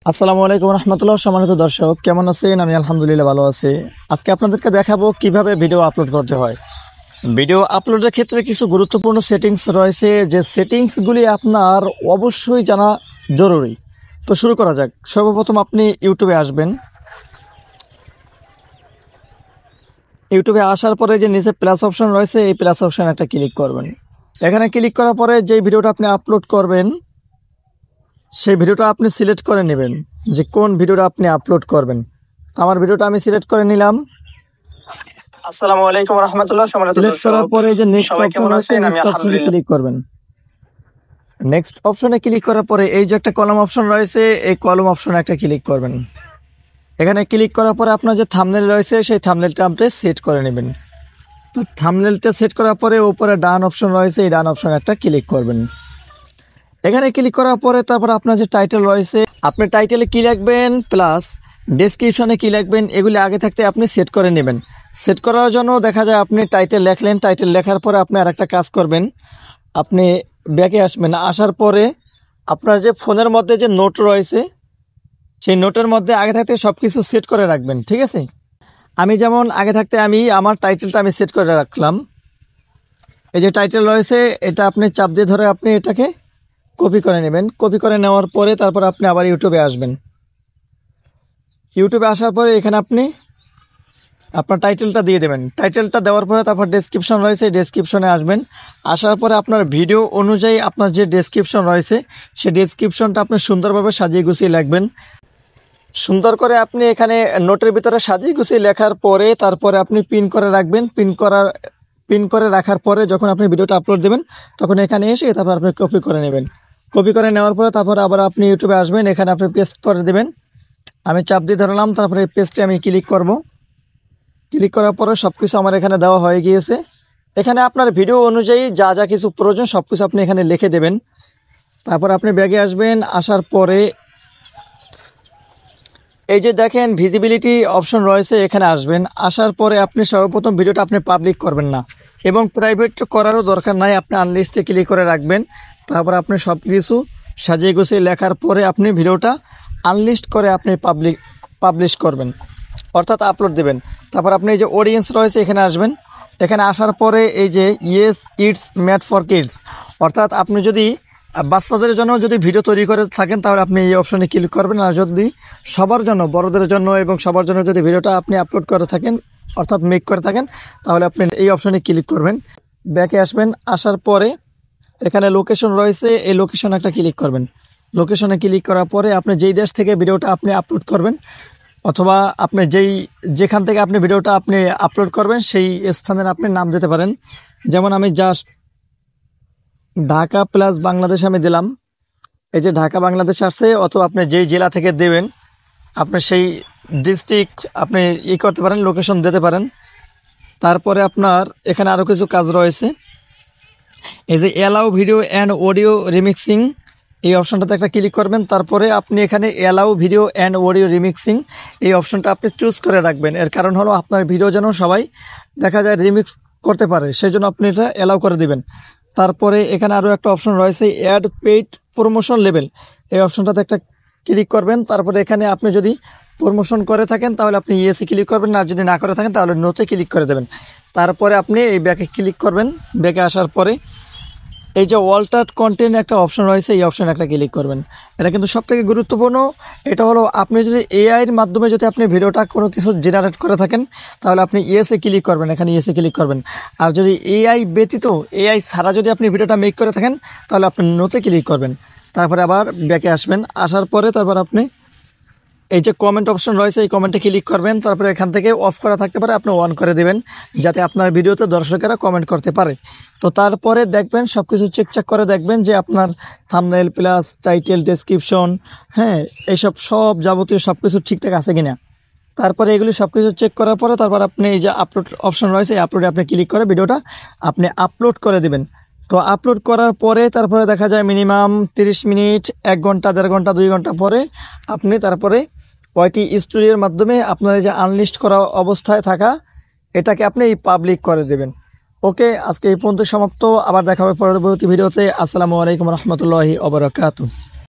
আসসালামু আলাইকুম রহমতুল্লাহ। সম্মানিত দর্শক, কেমন আছেন? আমি আলহামদুলিল্লাহ ভালো আছি। আজকে আপনাদেরকে দেখাবো কিভাবে ভিডিও আপলোড করতে হয়। ভিডিও আপলোডের ক্ষেত্রে কিছু গুরুত্বপূর্ণ সেটিংস রয়েছে, যে সেটিংসগুলি আপনার অবশ্যই জানা জরুরি। তো শুরু করা যাক। সর্বপ্রথম আপনি ইউটিউবে আসবেন। ইউটিউবে আসার পরে যে নিচে প্লাস অপশন রয়েছে, এই প্লাস অপশন একটা ক্লিক করবেন। এখানে ক্লিক করার পরে যে ভিডিওটা আপনি আপলোড করবেন সেই ভিডিওটা আপনি সিলেক্ট করে নেবেন যে কোন ভিডিওটা আপনি আপলোড করবেন। আমার ভিডিওটা আমি সিলেক্ট করে নিলাম। আসসালামু আলাইকুম রাহমাতুল্লাহ। সিলেক্ট করার পরে যে নেক্সট অপশন আছে, নেক্সট অপশনে ক্লিক করবেন। নেক্সট অপশনে ক্লিক করার পরে এই যে একটা কলম অপশন রয়েছে, এই কলম অপশনে একটা ক্লিক করবেন। এখানে ক্লিক করার পরে আপনার যে থাম্বনেল রয়েছে সেই থাম্বনেলটা আপনি সেট করে নেবেন। তো থাম্বনেলটা সেট করার পরে উপরে ডান অপশন রয়েছে, এই ডান অপশনে একটা ক্লিক করবেন। এখানে ক্লিক করার পরে তারপর আপনার যে টাইটেল রয়েছে, আপনি টাইটেলে কি লিখবেন প্লাস ডেসক্রিপশনে কি লিখবেন, এগুলি আগে থাকতে আপনি সেট করে নেবেন। সেট করার জন্য দেখা যায় আপনি টাইটেল লেখলেন, টাইটেল লেখার পরে আপনি আরেকটা কাজ করবেন, আপনি ব্যাকে আসবেন। আসার পরে আপনার যে ফোনের মধ্যে যে নোট রয়েছে সেই নোটের মধ্যে আগে থাকতে সব কিছু সেট করে রাখবেন, ঠিক আছে? আমি যেমন আগে থাকতে আমার টাইটেলটা আমি সেট করে রাখলাম। এই যে টাইটেল রয়েছে, এটা আপনি চাপ দিয়ে ধরে আপনি এটাকে কপি করে নেবেন। কপি করে নেওয়ার পরে তারপর আপনি আবার ইউটিউবে আসবেন। ইউটিউবে আসার পরে এখানে আপনি আপনার টাইটেলটা দিয়ে দেবেন। টাইটেলটা দেওয়ার পরে তারপর ডেসক্রিপশন রয়েছে, ডেসক্রিপশনে আসবেন। আসার পরে আপনার ভিডিও অনুযায়ী আপনার যে ডেসক্রিপশন রয়েছে সেই ডেসক্রিপশনটা আপনি সুন্দরভাবে সাজিয়ে গুছিয়ে লিখবেন। সুন্দর করে আপনি এখানে নোটের ভিতরে সাজিয়ে গুছিয়ে লেখার পরে তারপরে আপনি পিন করে রাখবেন। পিন করে রাখার পরে যখন আপনি ভিডিওটা আপলোড দেবেন তখন এখানে এসে তারপর আপনি কপি করে নেবেন। কপি করে নেওয়ার পরে তারপর আবার আপনি ইউটিউবে আসবেন, এখানে আপনি পেস্ট করে দেবেন। আমি চাপ দিয়ে ধরলাম, তারপরে পেস্টে আমি ক্লিক করব। ক্লিক করার পরে সব কিছু আমার এখানে দেওয়া হয়ে গিয়েছে। এখানে আপনার ভিডিও অনুযায়ী যা যা কিছু প্রয়োজন সব কিছু আপনি এখানে লিখে দেবেন। তারপর আপনি ব্যাগে আসবেন। আসার পরে এই যে দেখেন ভিজিবিলিটি অপশন রয়েছে, এখানে আসবেন। আসার পরে আপনি সর্বপ্রথম ভিডিওটা আপনি পাবলিক করবেন না এবং প্রাইভেট করারও দরকার নাই, আপনি আনলিস্টে ক্লিক করে রাখবেন। তারপর আপনি সব কিছু সাজিয়ে গুছিয়ে লেখার পরে আপনি ভিডিওটা আনলিস্ট করে আপনি পাবলিশ করবেন, অর্থাৎ আপলোড দেবেন। তারপর আপনি এই যে অডিয়েন্স রয়েছে এখানে আসবেন। এখানে আসার পরে এই যে yes it's made for kids, অর্থাৎ আপনি যদি বাচ্চাদের জন্য যদি ভিডিও তৈরি করে থাকেন তাহলে আপনি এই অপশনে ক্লিক করবেন। আর যদি সবার জন্য, বড়দের জন্য এবং সবার জন্য যদি ভিডিওটা আপনি আপলোড করে থাকেন অর্থাৎ মেক করে থাকেন তাহলে আপনি এই অপশনে ক্লিক করবেন। ব্যাকে আসবেন। আসার পরে এখানে লোকেশন রয়েছে, এই লোকেশনে একটা ক্লিক করবেন। লোকেশনে ক্লিক করার পরে আপনি যেই দেশ থেকে ভিডিওটা আপনি আপলোড করবেন অথবা আপনি যেখান থেকে আপনি ভিডিওটা আপনি আপলোড করবেন সেই স্থানের আপনি নাম দিতে পারেন। যেমন আমি জাস্ট ঢাকা প্লাস বাংলাদেশ আমি দিলাম। এই যে ঢাকা বাংলাদেশ আসছে, অথবা আপনি যেই জেলা থেকে দেবেন আপনি সেই ডিস্ট্রিক্ট আপনি করতে পারেন, লোকেশন দিতে পারেন। তারপরে আপনার এখানে আরও কিছু কাজ রয়েছে। এই যে allow video and audio remixing, এই অপশনটাতে একটা ক্লিক করবেন। তারপরে আপনি এখানে allow video and audio remixing এই অপশনটা আপনি চুজ করে রাখবেন। এর কারণ হলো আপনার ভিডিও যেন সবাই দেখা যায় রিমিক্স করতে পারে, সেই জন্য আপনি এটা অ্যালাউ করে দিবেন। তারপরে এখানে আরও একটা অপশন রয়েছে অ্যাড পেইড প্রমোশন লেভেল, এই অপশনটাতে একটা ক্লিক করবেন। তারপরে এখানে আপনি যদি প্রমোশন করে থাকেন তাহলে আপনি ইয়েসে ক্লিক করবেন, আর যদি না করে থাকেন তাহলে নোতে ক্লিক করে দেবেন। তারপরে আপনি এই ব্যাকে ক্লিক করবেন। ব্যাকে আসার পরে এই যে অল্টার কন্টেন্ট একটা অপশন রয়েছে, এই অপশনে একটা ক্লিক করবেন। এটা কিন্তু সবথেকে গুরুত্বপূর্ণ। এটা হলো আপনি যদি এআইয়ের মাধ্যমে যদি আপনি ভিডিওটা কোনো কিছু জেনারেট করে থাকেন তাহলে আপনি ইয়েসে ক্লিক করবেন, এখানে ইয়েসে ক্লিক করবেন। আর যদি এআই ব্যতীত, এআই ছাড়া যদি আপনি ভিডিওটা মেক করে থাকেন তাহলে আপনি নোতে ক্লিক করবেন। তারপরে আবার ব্যাকে আসবেন। আসার পরে তারপর আপনি এই যে কমেন্ট অপশন রয়েছে এই কমেন্টে ক্লিক করবেন। তারপরে এখান থেকে অফ করা থাকতে পারে আপনি অন করে দেবেন, যাতে আপনার ভিডিওতে দর্শকেরা কমেন্ট করতে পারে। তো তারপরে দেখবেন সব কিছু চেক করে দেখবেন যে আপনার থাম্বনেল প্লাস টাইটেল ডেসক্রিপশন, হ্যাঁ, এইসব সব যাবতীয় সব কিছু ঠিকঠাক আছে কিনা। তারপরে এগুলি সব কিছু চেক করার পরে তারপর আপনি এই যে আপলোড অপশন রয়েছে এই আপলোডে আপনি ক্লিক করে ভিডিওটা আপনি আপলোড করে দেবেন। তো আপলোড করার পরে তারপরে দেখা যায় মিনিমাম 30 মিনিট, 1 ঘন্টা, 1.5 ঘন্টা, 2 ঘন্টা পরে আপনি তারপরে ওয়াইটি স্টুডিওর মাধ্যমে আপনার এই যে আনলিস্ট করা অবস্থায় থাকা এটাকে আপনি পাবলিক করে দেবেন। ওকে, আজকে এই পর্যন্ত সমাপ্ত। আবার দেখা হবে পরবর্তী ভিডিওতে। আসসালামু আলাইকুম রহমতুল্লাহি ওয়া বারাকাতুহু।